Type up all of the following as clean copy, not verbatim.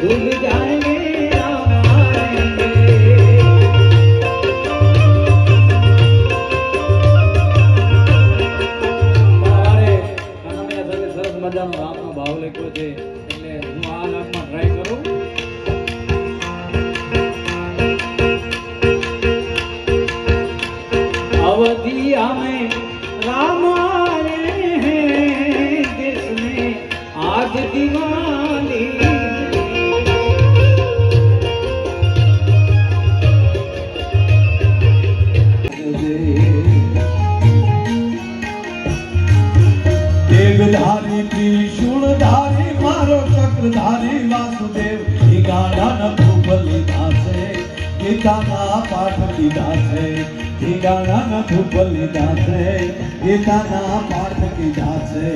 भूल जाएंगे राम आएंगे। મારે કનૈયા સાથે સરસ મજાનો રામનો ભાવ લખ્યો છે એટલે હું આ નામમાં ટ્રાય કરું। अवधिया में राम आए हैं, देश में आज दिवाली। देवधारी त्रिशूलधारी मारो चक्रधारी वासुदेव गाना न भूपली दासे गीताना पाठ कीधा છે ગાના ન ભૂપલી દાસે ગીતાના પાઠ કીધા છે।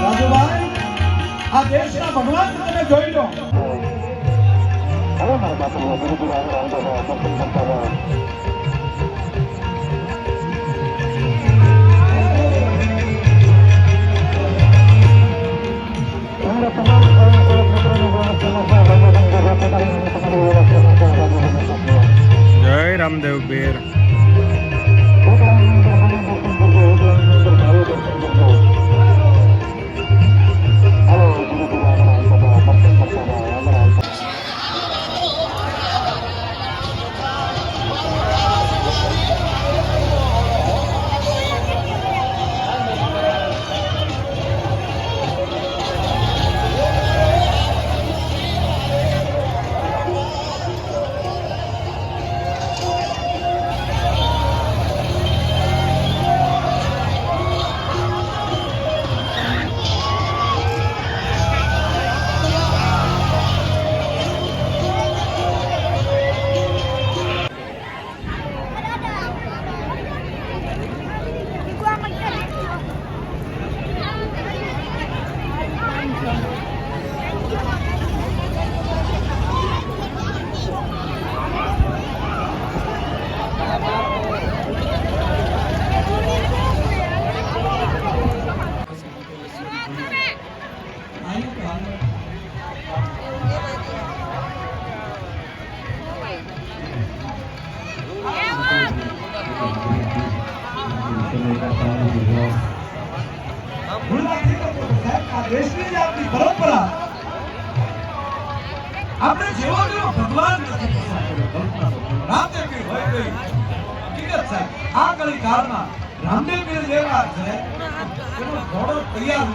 રાજુભાઈ આ દેશના ભગવાન તમે જોઈ લો। હવે મારા બાપુ ગુરુજી રામદેવ દર્શન કરતા રહો। જય રામદેવ બેર। દેશની આપણી પરંપરા આપણે જેવો જેવો ભગવાન રામદેવ પીર હોય ગઈ હકીકત સાહેબ આ કળી કાળમાં રામદેવ પીર જેવા છે એનો ઘોડો તૈયાર